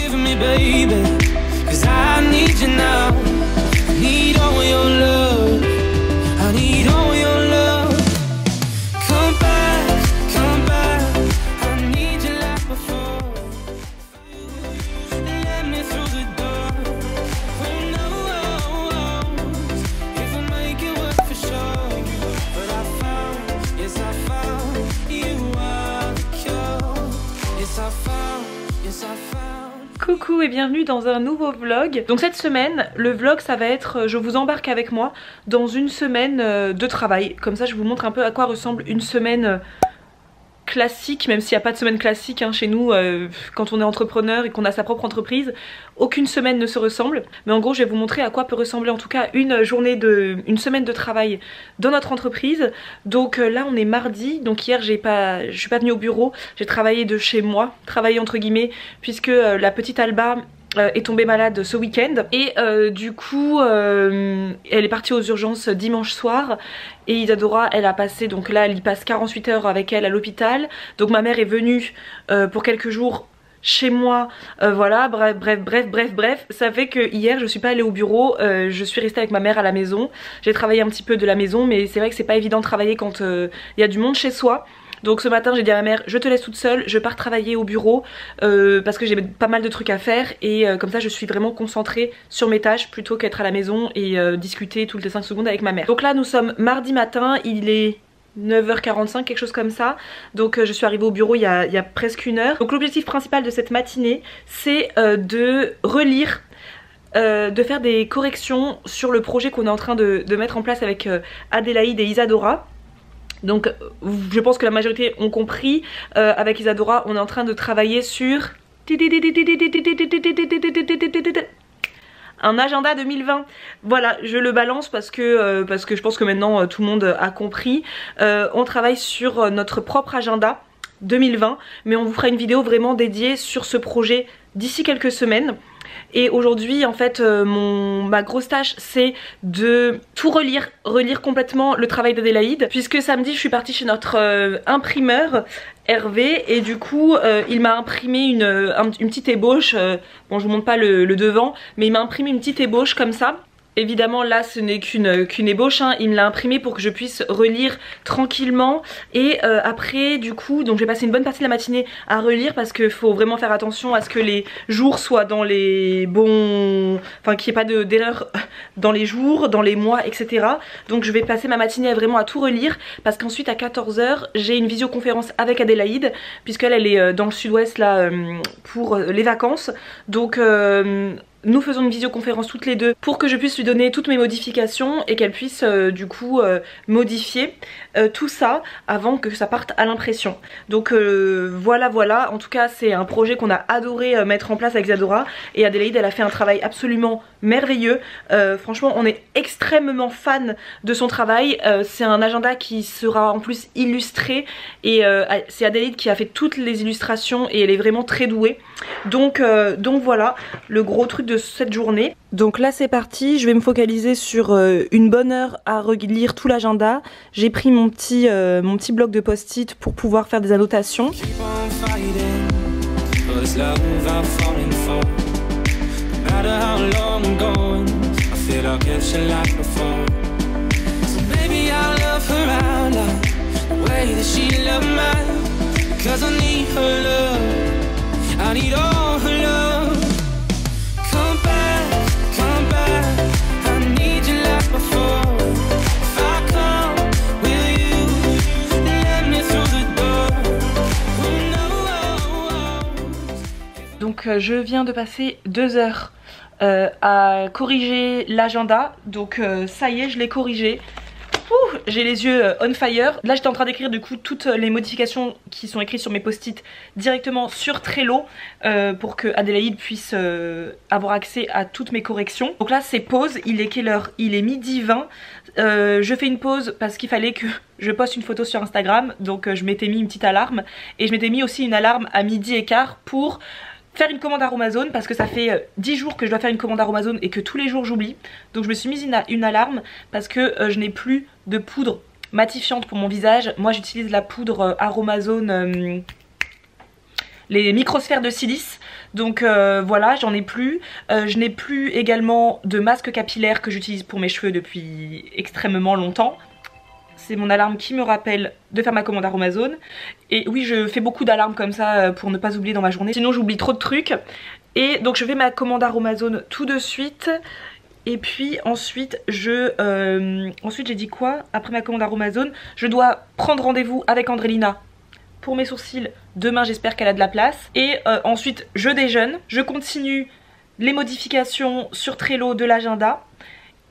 give me, baby, 'cause I need you now. I need all your love. I need all your love. Come back, I need you like before. Let me through the door. Who knows if I make it work for sure. But I found, yes I found, you are the cure. Yes I found, yes I found. Coucou et bienvenue dans un nouveau vlog. Donc cette semaine, le vlog ça va être, je vous embarque avec moi dans une semaine de travail. Comme ça je vous montre un peu à quoi ressemble une semaine classique, même s'il n'y a pas de semaine classique hein, chez nous quand on est entrepreneur et qu'on a sa propre entreprise, aucune semaine ne se ressemble. Mais en gros je vais vous montrer à quoi peut ressembler en tout cas une semaine de travail dans notre entreprise. Donc là on est mardi, donc hier je suis pas venue au bureau, j'ai travaillé de chez moi, travaillé entre guillemets, puisque la petite Alba est tombée malade ce week-end et du coup elle est partie aux urgences dimanche soir et Isadora elle a passé, donc là elle y passe 48 heures avec elle à l'hôpital. Donc ma mère est venue pour quelques jours chez moi, voilà, bref, ça fait que hier je suis pas allée au bureau, je suis restée avec ma mère à la maison. J'ai travaillé un petit peu de la maison, mais c'est vrai que c'est pas évident de travailler quand il y a du monde chez soi. Donc ce matin j'ai dit à ma mère, je te laisse toute seule, je pars travailler au bureau parce que j'ai pas mal de trucs à faire et comme ça je suis vraiment concentrée sur mes tâches plutôt qu'être à la maison et discuter toutes les 5 secondes avec ma mère. Donc là nous sommes mardi matin, il est 9h45, quelque chose comme ça. Donc je suis arrivée au bureau il y a presque une heure. Donc l'objectif principal de cette matinée c'est de relire, de faire des corrections sur le projet qu'on est en train de mettre en place avec Adélaïde et Isadora. Donc je pense que la majorité ont compris, avec Isadora on est en train de travailler sur un agenda 2020. Voilà, je le balance parce que je pense que maintenant tout le monde a compris. On travaille sur notre propre agenda 2020, mais on vous fera une vidéo vraiment dédiée sur ce projet d'ici quelques semaines. Et aujourd'hui en fait ma grosse tâche c'est de tout relire complètement le travail d'Adélaïde, puisque samedi je suis partie chez notre imprimeur Hervé et du coup il m'a imprimé une petite ébauche, bon je vous montre pas le devant, mais il m'a imprimé une petite ébauche comme ça. Évidemment là ce n'est qu'une ébauche hein. Il me l'a imprimé pour que je puisse relire tranquillement et après du coup donc je vais passer une bonne partie de la matinée à relire parce qu'il faut vraiment faire attention à ce que les jours soient dans les bons, enfin qu'il n'y ait pas d'erreur dans les jours, dans les mois etc. Donc je vais passer ma matinée vraiment à tout relire parce qu'ensuite à 14 h j'ai une visioconférence avec Adélaïde puisqu'elle elle est dans le sud-ouest là pour les vacances. Donc nous faisons une visioconférence toutes les deux pour que je puisse lui donner toutes mes modifications et qu'elle puisse du coup modifier tout ça avant que ça parte à l'impression. Donc voilà, en tout cas c'est un projet qu'on a adoré mettre en place avec Isadora et Adélaïde elle a fait un travail absolument merveilleux. Franchement on est extrêmement fan de son travail. C'est un agenda qui sera en plus illustré et c'est Adélaïde qui a fait toutes les illustrations et elle est vraiment très douée. Donc voilà le gros truc de cette journée. Donc là c'est parti, je vais me focaliser sur une bonne heure à relire tout l'agenda. J'ai pris mon petit bloc de post-it pour pouvoir faire des annotations. Donc je viens de passer 2 heures à corriger l'agenda. Donc ça y est, je l'ai corrigé. J'ai les yeux on fire. Là j'étais en train d'écrire du coup toutes les modifications qui sont écrites sur mes post-it directement sur Trello pour que Adélaïde puisse avoir accès à toutes mes corrections. Donc là c'est pause, il est quelle heure? Il est midi 20. Je fais une pause parce qu'il fallait que je poste une photo sur Instagram. Donc je m'étais mis une petite alarme et je m'étais mis aussi une alarme à 12h15 pour faire une commande Aromazone parce que ça fait 10 jours que je dois faire une commande Aromazone et que tous les jours j'oublie. Donc je me suis mise une alarme parce que je n'ai plus de poudre matifiante pour mon visage. Moi j'utilise la poudre Aromazone les microsphères de silice. Donc voilà, j'en ai plus. Je n'ai plus également de masque capillaire que j'utilise pour mes cheveux depuis extrêmement longtemps. C'est mon alarme qui me rappelle de faire ma commande Aromazone. Et oui, je fais beaucoup d'alarmes comme ça pour ne pas oublier dans ma journée. Sinon j'oublie trop de trucs. Et donc je fais ma commande Aromazone tout de suite. Et puis ensuite ensuite j'ai dit quoi? Après ma commande Aromazone, je dois prendre rendez-vous avec Andrélina pour mes sourcils. Demain j'espère qu'elle a de la place. Et ensuite je déjeune. Je continue les modifications sur Trello de l'agenda.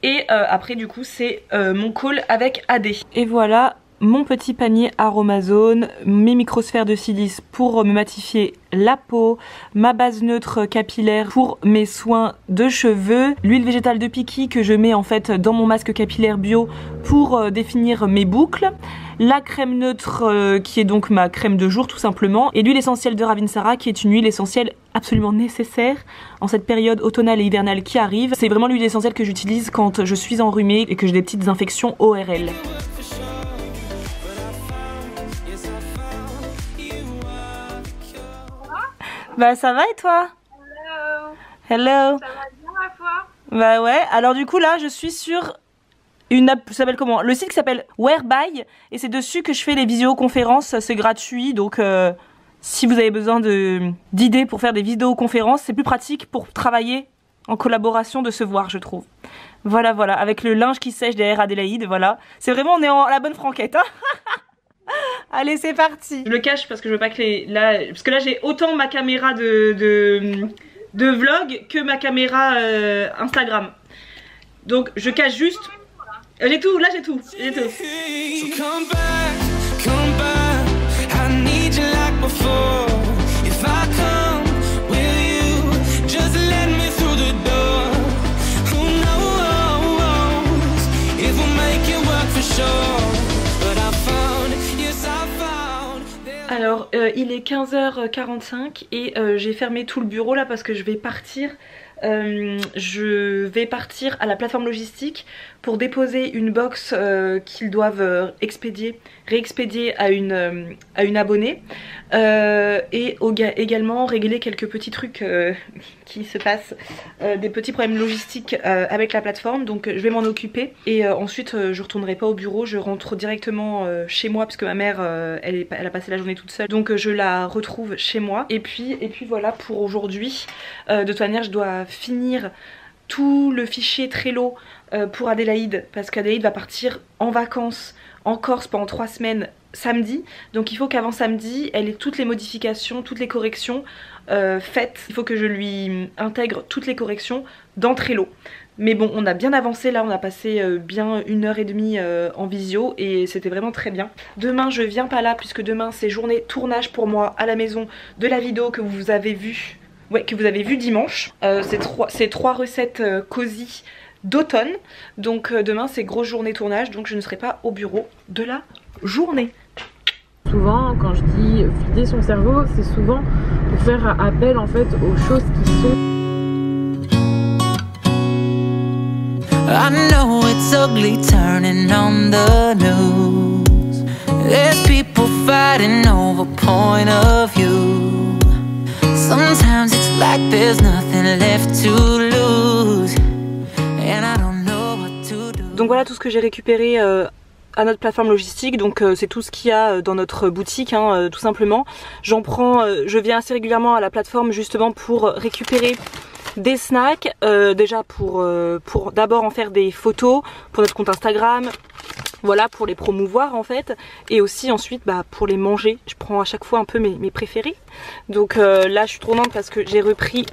Et après du coup c'est mon call avec AD. Et voilà mon petit panier Aromazone, mes microsphères de silice pour me matifier la peau, ma base neutre capillaire pour mes soins de cheveux, l'huile végétale de Piki que je mets en fait dans mon masque capillaire bio pour définir mes boucles, la crème neutre qui est donc ma crème de jour tout simplement, et l'huile essentielle de Ravinsara qui est une huile essentielle absolument nécessaire en cette période automnale et hivernale qui arrive. C'est vraiment l'huile essentielle que j'utilise quand je suis enrhumée et que j'ai des petites infections ORL. Bah ça va et toi? Hello. Hello. Ça va bien ma foi? Bah ouais, alors du coup là je suis sur une app, ça s'appelle comment? Le site qui s'appelle Whereby, et c'est dessus que je fais les visioconférences, c'est gratuit, donc si vous avez besoin d'idées pour faire des vidéoconférences, c'est plus pratique pour travailler en collaboration, de se voir je trouve. Voilà, avec le linge qui sèche derrière Adélaïde, voilà. C'est vraiment, on est en la bonne franquette hein. Allez c'est parti. Je le cache parce que je veux pas que parce que là j'ai autant ma caméra de vlog que ma caméra Instagram. Donc je cache juste. J'ai tout, là j'ai tout. So come back, I need you like before. If I come, will you just let me through the door? Who knows if we'll make it work for sure. But I found, yes I found. Alors il est 15h45 et j'ai fermé tout le bureau là parce que je vais partir. Je vais partir à la plateforme logistique pour déposer une box qu'ils doivent réexpédier à une abonnée et également régler quelques petits trucs qui se passent, des petits problèmes logistiques avec la plateforme, donc je vais m'en occuper et ensuite je retournerai pas au bureau, je rentre directement chez moi parce que ma mère elle a passé la journée toute seule, donc je la retrouve chez moi et puis voilà pour aujourd'hui. De toute manière je dois finir tout le fichier Trello pour Adélaïde parce qu'Adélaïde va partir en vacances en Corse pendant 3 semaines samedi, donc il faut qu'avant samedi elle ait toutes les modifications, toutes les corrections faites. Il faut que je lui intègre toutes les corrections dans Trello. Mais bon, on a bien avancé là, on a passé bien 1h30 en visio et c'était vraiment très bien. Demain je viens pas là puisque demain c'est journée tournage pour moi à la maison de la vidéo que vous avez vue. Ouais, que vous avez vu dimanche. C'est 3 recettes cosy d'automne. Donc demain c'est grosse journée tournage, donc je ne serai pas au bureau de la journée. Souvent quand je dis vider son cerveau, c'est souvent pour faire appel en fait aux choses qui sont... I know it's ugly turning on the news. There's people fighting over point of view. Sometimes it's like there's nothing left to lose. And I don't know what to do. Donc voilà tout ce que j'ai récupéré à notre plateforme logistique, donc c'est tout ce qu'il y a dans notre boutique hein, tout simplement. J'en prends, je viens assez régulièrement à la plateforme justement pour récupérer des snacks, déjà pour d'abord en faire des photos pour notre compte Instagram, voilà, pour les promouvoir en fait, et aussi ensuite pour les manger. Je prends à chaque fois un peu mes préférés. Donc là je suis trop contente parce que j'ai repris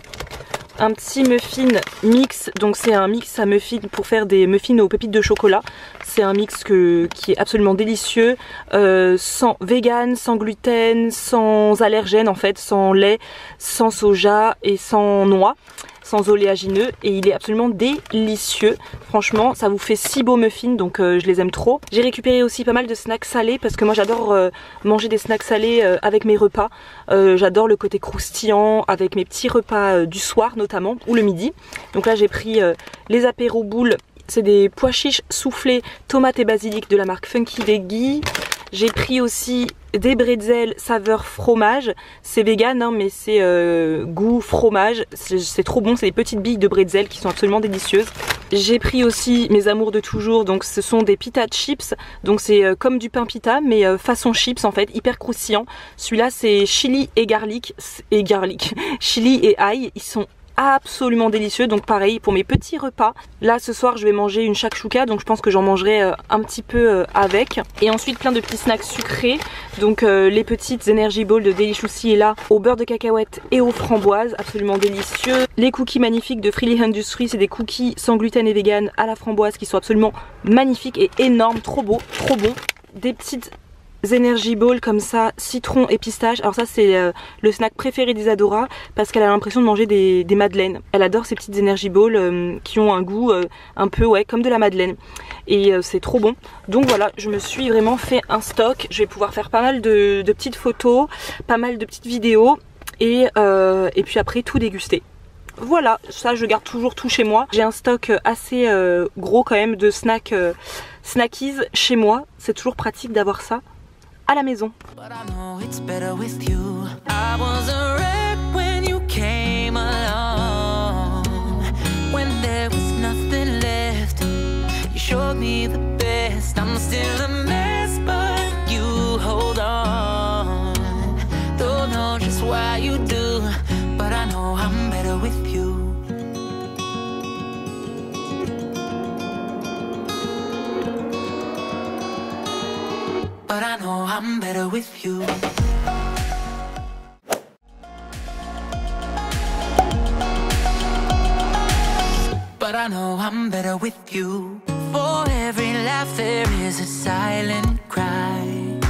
un petit muffin mix, donc c'est un mix à muffins pour faire des muffins aux pépites de chocolat. C'est un mix qui est absolument délicieux, sans vegan, sans gluten, sans allergènes en fait, sans lait, sans soja et sans noix, sans oléagineux, et il est absolument délicieux. Franchement ça vous fait 6 beaux muffins, donc je les aime trop. J'ai récupéré aussi pas mal de snacks salés parce que moi j'adore manger des snacks salés avec mes repas. J'adore le côté croustillant avec mes petits repas du soir notamment, ou le midi. Donc là j'ai pris les apéros boules. C'est des pois chiches soufflés, tomates et basilic de la marque Funky Veggie. J'ai pris aussi des bretzels saveur fromage. C'est vegan hein, mais c'est goût fromage. C'est trop bon, c'est des petites billes de bretzel qui sont absolument délicieuses. J'ai pris aussi mes amours de toujours, donc ce sont des pita chips. Donc c'est comme du pain pita mais façon chips en fait, hyper croustillant. Celui-là c'est chili et garlic, chili et ail. Ils sont absolument délicieux, donc pareil pour mes petits repas. Là ce soir je vais manger une shakshuka, donc je pense que j'en mangerai un petit peu avec. Et ensuite plein de petits snacks sucrés, donc les petites Energy Balls de Deliciously est là, au beurre de cacahuète et aux framboises, absolument délicieux. Les cookies magnifiques de Freely Industries, c'est des cookies sans gluten et vegan à la framboise qui sont absolument magnifiques et énormes, trop beaux, trop bons. Des petites Energy Ball comme ça, citron et pistache. Alors ça c'est le snack préféré d'Isadora parce qu'elle a l'impression de manger des madeleines. Elle adore ces petites Energy Ball qui ont un goût un peu ouais comme de la madeleine. Et c'est trop bon. Donc voilà, je me suis vraiment fait un stock. Je vais pouvoir faire pas mal de petites photos, pas mal de petites vidéos et puis après tout déguster. Voilà, ça je garde toujours tout chez moi. J'ai un stock assez gros quand même de snackies chez moi. C'est toujours pratique d'avoir ça à la maison. But I know it's better with you. I was a wreck when you came along. When there was nothing left, you showed me the best. I'm still a mess, but you hold on. Don't know just why you do, but I know I'm better with you. But I know I'm better with you. But I know I'm better with you. For every laugh there is a silent cry.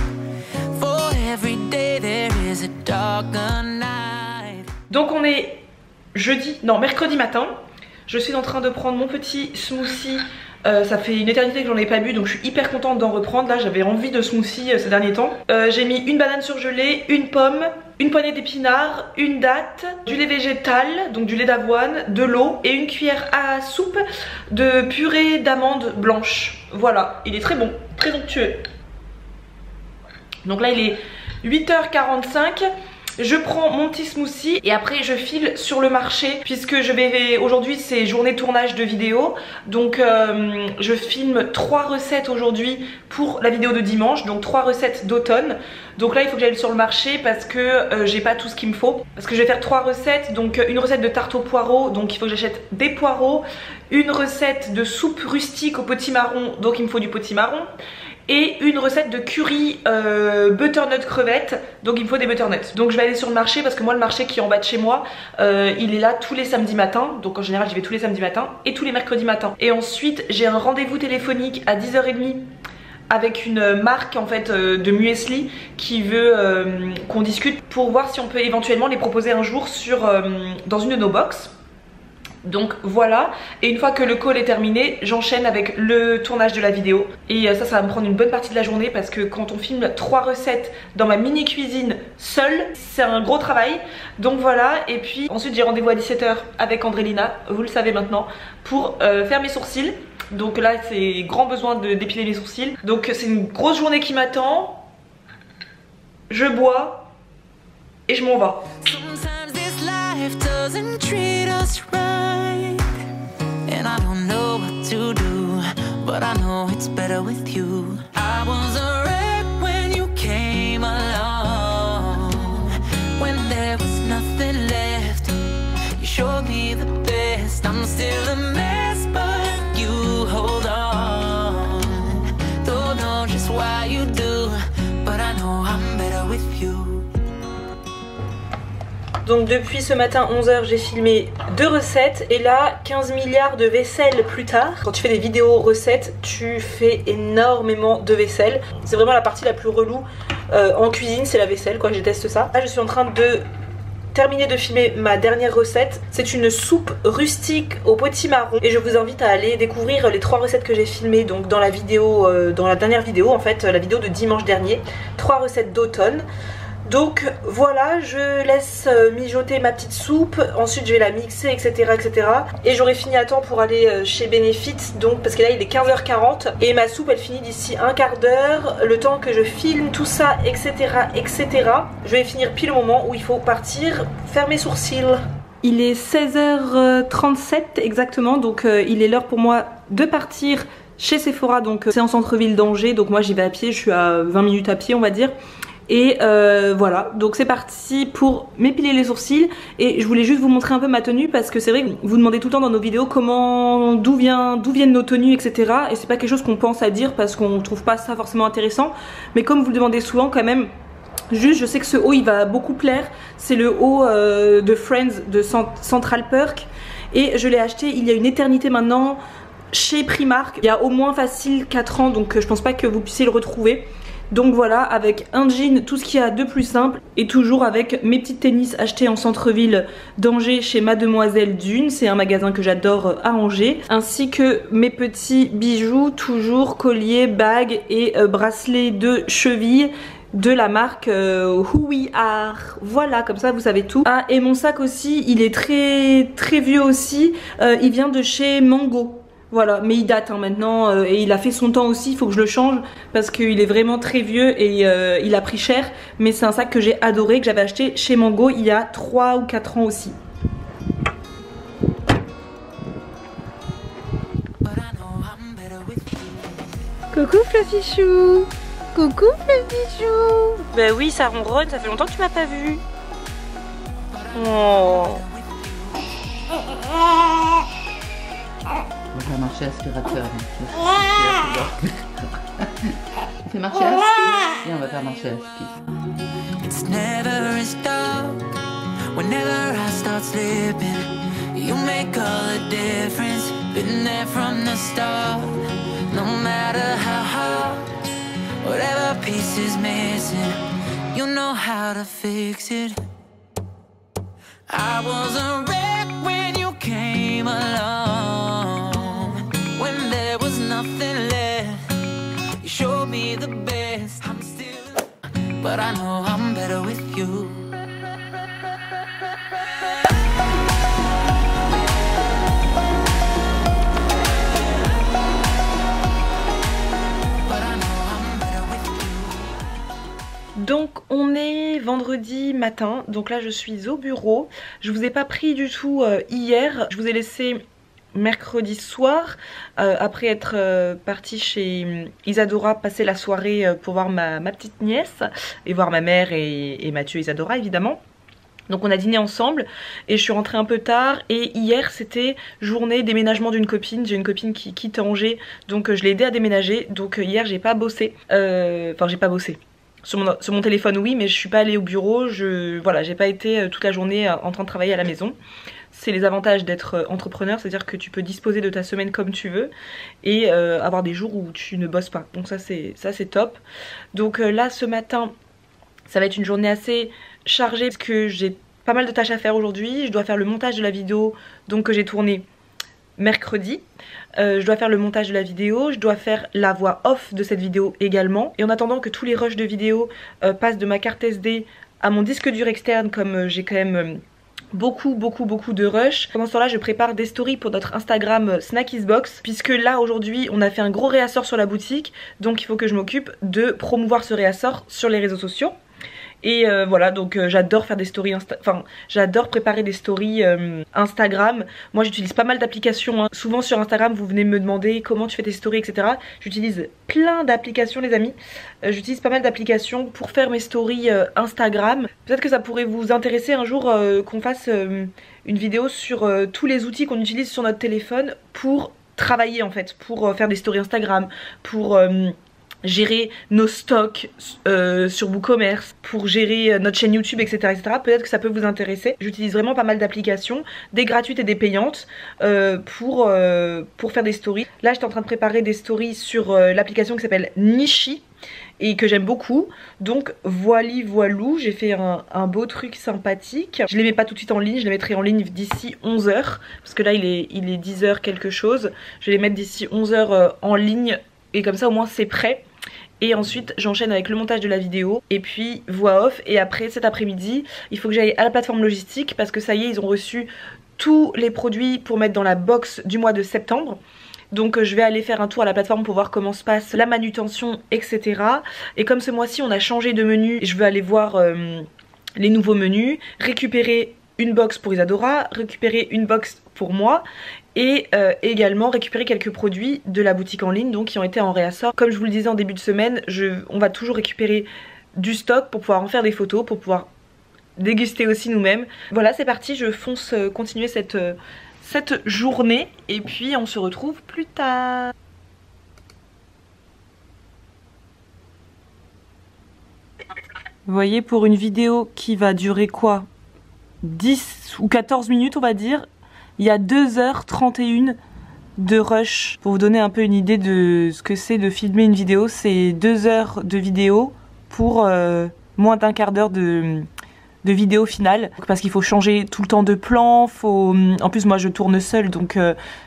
For every day there is a darker night. Donc on est mercredi matin. Je suis en train de prendre mon petit smoothie. Ça fait une éternité que j'en ai pas bu, donc je suis hyper contente d'en reprendre. Là j'avais envie de smoothie ces derniers temps. J'ai mis une banane surgelée, une pomme, une poignée d'épinards, une date, du lait végétal, donc du lait d'avoine, de l'eau et une cuillère à soupe de purée d'amandes blanches. Voilà, il est très bon, très onctueux. Donc là il est 8h45. Je prends mon petit smoothie et après je file sur le marché puisque aujourd'hui c'est journée tournage de vidéo. Donc je filme 3 recettes aujourd'hui pour la vidéo de dimanche, donc 3 recettes d'automne. Donc là il faut que j'aille sur le marché parce que j'ai pas tout ce qu'il me faut. Parce que je vais faire 3 recettes, donc une recette de tarte aux poireaux, donc il faut que j'achète des poireaux. Une recette de soupe rustique au potimarron, donc il me faut du potimarron. Et une recette de curry butternut crevettes, donc il me faut des butternuts. Donc je vais aller sur le marché parce que moi le marché qui est en bas de chez moi il est là tous les samedis matins. Donc en général j'y vais tous les samedis matins et tous les mercredis matins. Et ensuite j'ai un rendez-vous téléphonique à 10h30 avec une marque en fait de muesli qui veut qu'on discute pour voir si on peut éventuellement les proposer un jour dans une de nos box. Donc voilà, et une fois que le call est terminé, j'enchaîne avec le tournage de la vidéo. Et ça va me prendre une bonne partie de la journée parce que quand on filme 3 recettes dans ma mini cuisine seule, c'est un gros travail. Donc voilà, et puis ensuite j'ai rendez-vous à 17h avec Andrélina, vous le savez maintenant, pour faire mes sourcils. Donc là c'est grand besoin d'épiler mes sourcils. Donc c'est une grosse journée qui m'attend. Je bois et je m'en vais. Doesn't treat us right, and I don't know what to do, but I know it's better with you. I was a wreck when you came along. When there was nothing left, you showed me the best. I'm still a mess, but you hold on. Don't know just why you do, but I know I'm better with you. Donc depuis ce matin 11h j'ai filmé 2 recettes et là 15 milliards de vaisselle plus tard. Quand tu fais des vidéos recettes tu fais énormément de vaisselle. C'est vraiment la partie la plus relou en cuisine, c'est la vaisselle quoi, je déteste ça. Là je suis en train de terminer de filmer ma dernière recette. C'est une soupe rustique au potimarron et je vous invite à aller découvrir les 3 recettes que j'ai filmées donc dans la vidéo, dans la dernière vidéo en fait, la vidéo de dimanche dernier. 3 recettes d'automne. Donc voilà, je laisse mijoter ma petite soupe, ensuite je vais la mixer, etc. etc. Et j'aurai fini à temps pour aller chez Benefit, donc parce que là il est 15h40 et ma soupe elle finit d'ici un quart d'heure, le temps que je filme tout ça, etc. etc. Je vais finir pile au moment où il faut partir faire mes sourcils. Il est 16h37 exactement, donc il est l'heure pour moi de partir chez Sephora, donc c'est en centre-ville d'Angers, donc moi j'y vais à pied, je suis à 20 minutes à pied on va dire. Et voilà, donc c'est parti pour m'épiler les sourcils. Et je voulais juste vous montrer un peu ma tenue parce que c'est vrai que vous demandez tout le temps dans nos vidéos d'où viennent nos tenues, etc. Et c'est pas quelque chose qu'on pense à dire parce qu'on trouve pas ça forcément intéressant. Mais comme vous le demandez souvent quand même, juste je sais que ce haut il va beaucoup plaire. C'est le haut de Friends de Central Perk. Et je l'ai acheté il y a une éternité maintenant chez Primark. Il y a au moins facile 4 ans, donc je pense pas que vous puissiez le retrouver. Donc voilà, avec un jean, tout ce qu'il y a de plus simple, et toujours avec mes petites tennis achetées en centre-ville d'Angers chez Mademoiselle Dune, c'est un magasin que j'adore à Angers, ainsi que mes petits bijoux, toujours colliers, bagues et bracelets de cheville de la marque Who We Are. Voilà, comme ça vous savez tout. Ah, et mon sac aussi, il est très vieux aussi, il vient de chez Mango. Voilà, mais il date hein, maintenant et il a fait son temps aussi, il faut que je le change parce qu'il est vraiment très vieux et il a pris cher. Mais c'est un sac que j'ai adoré, que j'avais acheté chez Mango il y a 3 ou 4 ans aussi. Coucou Fluffychou. Coucou Fluffychou. Bah oui, ça ronronne, ça fait longtemps que tu m'as pas vu. Oh. On va faire marcher l'aspirateur. On fait marcher l'aspirateur. Et on va faire marcher l'aspirateur. It's never as dark whenever I start slipping. You make all the difference. Been there from the start. No matter how hard, whatever piece is missing, you know how to fix it. I was a wreck when you came along. When there was nothing left, you showed me the best. I'm still, but I know I'm better with you. Donc on est vendredi matin, donc là je suis au bureau. Je vous ai pas pris du tout hier, je vous ai laissé mercredi soir après être partie chez Isadora, passer la soirée pour voir ma petite nièce et voir ma mère et Mathieu et Isadora évidemment. Donc on a dîné ensemble et je suis rentrée un peu tard et hier c'était journée déménagement d'une copine. J'ai une copine qui quitte Angers donc je l'ai aidée à déménager. Donc hier j'ai pas bossé, enfin j'ai pas bossé. Sur mon téléphone oui, mais je suis pas allée au bureau, voilà, j'ai pas été toute la journée en train de travailler à la maison. C'est les avantages d'être entrepreneur, c'est-à-dire que tu peux disposer de ta semaine comme tu veux et avoir des jours où tu ne bosses pas. Donc ça c'est top. Donc là ce matin ça va être une journée assez chargée parce que j'ai pas mal de tâches à faire aujourd'hui. Je dois faire le montage de la vidéo donc que j'ai tournée mercredi. Je dois faire le montage de la vidéo, je dois faire la voix off de cette vidéo également. Et en attendant que tous les rushs de vidéo passent de ma carte SD à mon disque dur externe, comme j'ai quand même beaucoup de rush. Pendant ce temps là je prépare des stories pour notre Instagram Snackisbox, puisque là aujourd'hui on a fait un gros réassort sur la boutique, donc il faut que je m'occupe de promouvoir ce réassort sur les réseaux sociaux. Et voilà, donc j'adore faire des stories, j'adore préparer des stories Instagram. Moi j'utilise pas mal d'applications, hein. Souvent sur Instagram vous venez me demander comment tu fais tes stories, etc. J'utilise plein d'applications les amis. J'utilise pas mal d'applications pour faire mes stories Instagram. Peut-être que ça pourrait vous intéresser un jour qu'on fasse une vidéo sur tous les outils qu'on utilise sur notre téléphone pour travailler en fait, pour faire des stories Instagram, pour gérer nos stocks sur WooCommerce, pour gérer notre chaîne YouTube, etc. etc. Peut-être que ça peut vous intéresser. J'utilise vraiment pas mal d'applications, des gratuites et des payantes, pour faire des stories. Là j'étais en train de préparer des stories sur l'application qui s'appelle Nishi et que j'aime beaucoup. Donc voilou, j'ai fait un beau truc sympathique. Je les mets pas tout de suite en ligne, je les mettrai en ligne d'ici 11h parce que là il est 10h quelque chose. Je vais les mettre d'ici 11h en ligne et comme ça au moins c'est prêt. et ensuite j'enchaîne avec le montage de la vidéo et puis voix off. Et après cet après-midi il faut que j'aille à la plateforme logistique parce que ça y est, ils ont reçu tous les produits pour mettre dans la box du mois de septembre. Donc je vais aller faire un tour à la plateforme pour voir comment se passe la manutention, etc. Et comme ce mois-ci on a changé de menu, je vais aller voir les nouveaux menus, récupérer une box pour Isadora, récupérer une box pour moi et également récupérer quelques produits de la boutique en ligne donc qui ont été en réassort. Comme je vous le disais en début de semaine, on va toujours récupérer du stock pour pouvoir en faire des photos, pour pouvoir déguster aussi nous-mêmes. Voilà, c'est parti, je fonce continuer cette journée et puis on se retrouve plus tard. Vous voyez, pour une vidéo qui va durer quoi, 10 ou 14 minutes on va dire, il y a 2h31 de rush. Pour vous donner un peu une idée de ce que c'est de filmer une vidéo, c'est 2 heures de vidéo pour moins d'un quart d'heure de vidéo finale, parce qu'il faut changer tout le temps de plan, en plus moi je tourne seule donc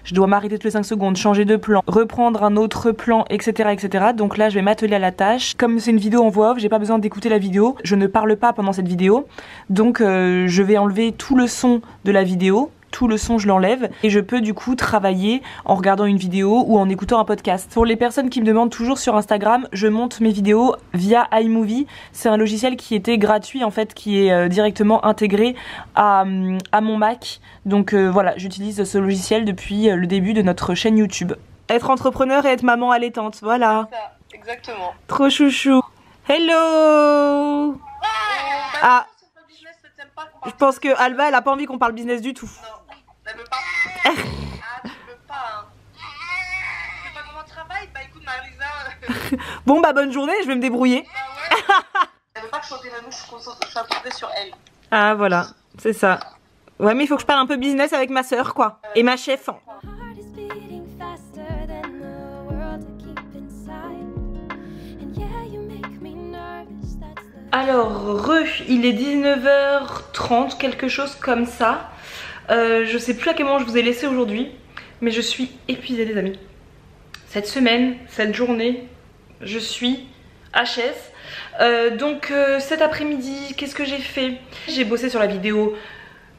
je dois m'arrêter toutes les 5 secondes, changer de plan, reprendre un autre plan, etc. etc. Donc là je vais m'atteler à la tâche. Comme c'est une vidéo en voix off, j'ai pas besoin d'écouter la vidéo, je ne parle pas pendant cette vidéo, donc je vais enlever tout le son de la vidéo. Tout le son je l'enlève et je peux du coup travailler en regardant une vidéo ou en écoutant un podcast. Pour les personnes qui me demandent toujours sur Instagram, je monte mes vidéos via iMovie. C'est un logiciel qui était gratuit en fait, qui est directement intégré à mon Mac. Donc voilà, j'utilise ce logiciel depuis le début de notre chaîne YouTube. Être entrepreneur et être maman allaitante, voilà. Ça, exactement. Trop chouchou. Hello. Ah, je pense que Alba elle a pas envie qu'on parle business du tout. Non, elle veut pas. Ah, tu veux pas, hein. Tu sais pas comment tu travailles? Bah écoute, Marisa. Bon bah bonne journée, je vais me débrouiller. Bah ouais. Elle veut pas que je sois nous, je suis concentrée sur elle. Ah voilà, c'est ça. Ouais mais il faut que je parle un peu business avec ma soeur quoi. Et ma chef. Alors, il est 19h30, quelque chose comme ça. Je sais plus à quel moment je vous ai laissé aujourd'hui, mais je suis épuisée les amis. Cette semaine, cette journée, je suis HS. Donc cet après-midi, qu'est-ce que j'ai fait? J'ai bossé sur la vidéo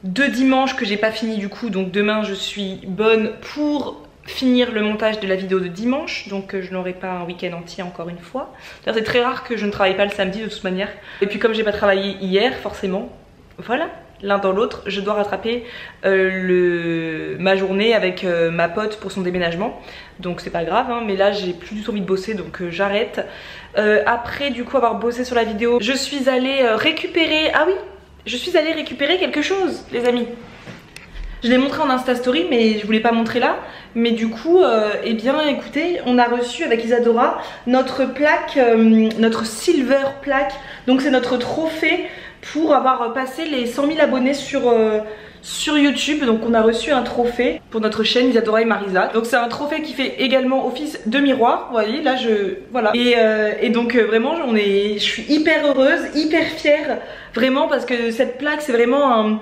de dimanche que j'ai pas fini du coup, donc demain je suis bonne pour finir le montage de la vidéo de dimanche, donc je n'aurai pas un week-end entier encore une fois. C'est très rare que je ne travaille pas le samedi de toute manière. Et puis comme j'ai pas travaillé hier, forcément, voilà, l'un dans l'autre, je dois rattraper ma journée avec ma pote pour son déménagement. Donc c'est pas grave, hein, mais là j'ai plus du tout envie de bosser, donc j'arrête. Après du coup avoir bossé sur la vidéo, je suis allée récupérer... Ah oui, je suis allée récupérer quelque chose les amis. Je l'ai montré en Insta Story mais je voulais pas montrer là. Mais du coup, eh bien écoutez, on a reçu avec Isadora notre plaque, notre silver plaque. Donc c'est notre trophée pour avoir passé les 100 000 abonnés sur YouTube. Donc on a reçu un trophée pour notre chaîne Isadora et Marisa. Donc c'est un trophée qui fait également office de miroir. Vous voyez, là voilà. Et donc vraiment je suis hyper heureuse, hyper fière. Vraiment parce que cette plaque c'est vraiment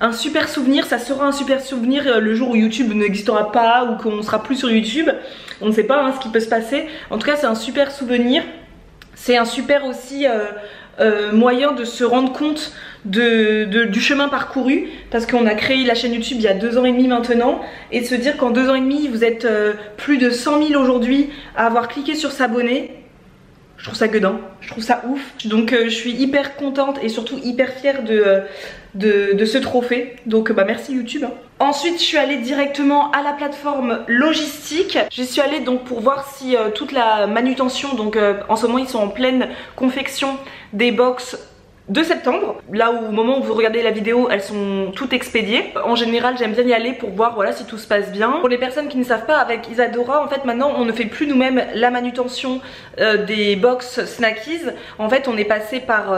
un super souvenir, ça sera un super souvenir le jour où YouTube n'existera pas ou qu'on sera plus sur YouTube. On ne sait pas hein, ce qui peut se passer. En tout cas c'est un super souvenir. C'est un super aussi moyen de se rendre compte du chemin parcouru. Parce qu'on a créé la chaîne YouTube il y a 2 ans et demi maintenant. Et de se dire qu'en 2 ans et demi vous êtes plus de 100 000 aujourd'hui à avoir cliqué sur s'abonner. Je trouve ça gueudin, je trouve ça ouf. Donc je suis hyper contente et surtout hyper fière de ce trophée. Donc bah merci YouTube. Hein. Ensuite je suis allée directement à la plateforme logistique. J'y suis allée donc pour voir si toute la manutention, donc en ce moment ils sont en pleine confection des box de septembre. Là où, au moment où vous regardez la vidéo, elles sont toutes expédiées. En général j'aime bien y aller pour voir voilà, si tout se passe bien. Pour les personnes qui ne savent pas, avec Isadora en fait maintenant on ne fait plus nous-mêmes la manutention des box Snackies. En fait on est passé par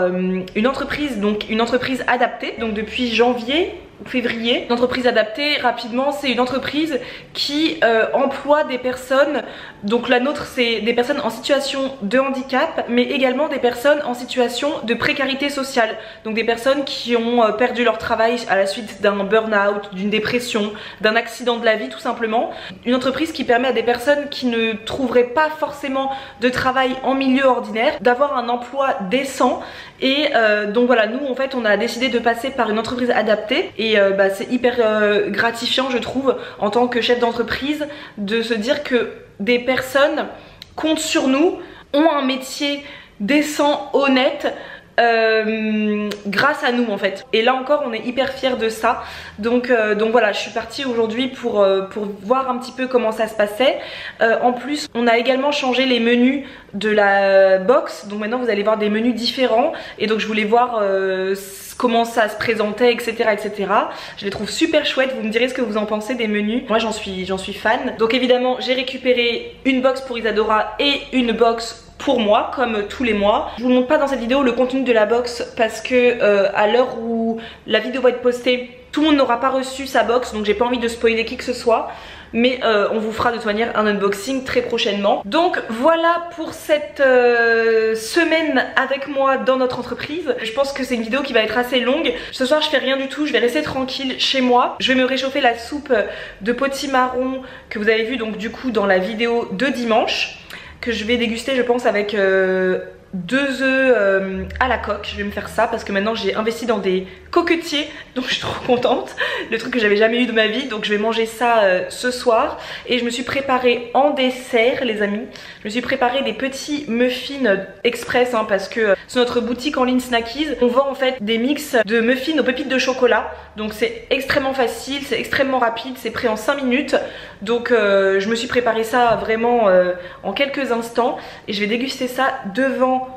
une entreprise, donc une entreprise adaptée. Donc depuis janvier février. Une entreprise adaptée, rapidement, c'est une entreprise qui emploie des personnes, donc la nôtre c'est des personnes en situation de handicap, mais également des personnes en situation de précarité sociale, donc des personnes qui ont perdu leur travail à la suite d'un burn-out, d'une dépression, d'un accident de la vie tout simplement. Une entreprise qui permet à des personnes qui ne trouveraient pas forcément de travail en milieu ordinaire d'avoir un emploi décent. Et donc voilà, nous en fait on a décidé de passer par une entreprise adaptée et c'est hyper gratifiant je trouve en tant que chef d'entreprise de se dire que des personnes comptent sur nous, ont un métier décent, honnête, grâce à nous en fait. Et là encore on est hyper fiers de ça. Donc voilà, je suis partie aujourd'hui pour voir un petit peu comment ça se passait. En plus on a également changé les menus de la box, donc maintenant vous allez voir des menus différents et donc je voulais voir comment ça se présentait, etc., etc. Je les trouve super chouettes, vous me direz ce que vous en pensez des menus. Moi j'en suis fan. Donc évidemment j'ai récupéré une box pour Isadora et une box pour moi, comme tous les mois. Je vous montre pas dans cette vidéo le contenu de la box parce que à l'heure où la vidéo va être postée, tout le monde n'aura pas reçu sa box, donc j'ai pas envie de spoiler qui que ce soit. Mais on vous fera de toute manière un unboxing très prochainement. Donc voilà pour cette semaine avec moi dans notre entreprise. Je pense que c'est une vidéo qui va être assez longue. Ce soir je fais rien du tout, je vais rester tranquille chez moi. Je vais me réchauffer la soupe de potimarron que vous avez vu donc du coup dans la vidéo de dimanche, que je vais déguster je pense avec 2 œufs à la coque. Je vais me faire ça parce que maintenant j'ai investi dans des coquetiers, donc je suis trop contente, le truc que j'avais jamais eu de ma vie. Donc je vais manger ça ce soir. Et je me suis préparé en dessert les amis, je me suis préparé des petits muffins express parce que sur notre boutique en ligne Snackies on vend en fait des mix de muffins aux pépites de chocolat. Donc c'est extrêmement facile, c'est extrêmement rapide, c'est prêt en 5 minutes. Donc je me suis préparé ça vraiment en quelques instants et je vais déguster ça devant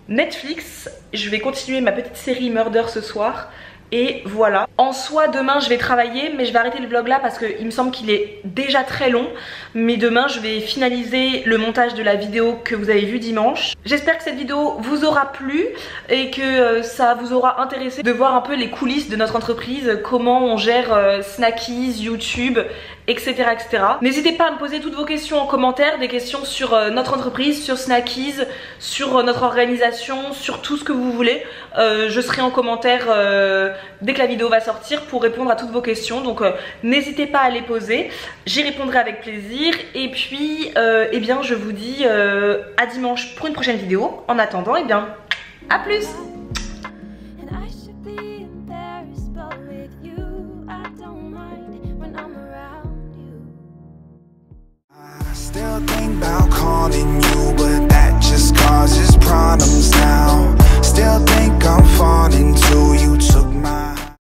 Netflix. Je vais continuer ma petite série Murder ce soir. Et voilà. En soi demain je vais travailler, mais je vais arrêter le vlog là parce qu'il me semble qu'il est déjà très long. Mais demain je vais finaliser le montage de la vidéo que vous avez vue dimanche. J'espère que cette vidéo vous aura plu et que ça vous aura intéressé de voir un peu les coulisses de notre entreprise, comment on gère Snackies, YouTube, etc., etc. N'hésitez pas à me poser toutes vos questions en commentaire, des questions sur notre entreprise, sur Snackies, sur notre organisation, sur tout ce que vous voulez. Je serai en commentaire dès que la vidéo va sortir pour répondre à toutes vos questions. Donc n'hésitez pas à les poser, j'y répondrai avec plaisir. Et puis eh bien je vous dis à dimanche pour une prochaine vidéo. En attendant, eh bien à plus. Still think about calling you.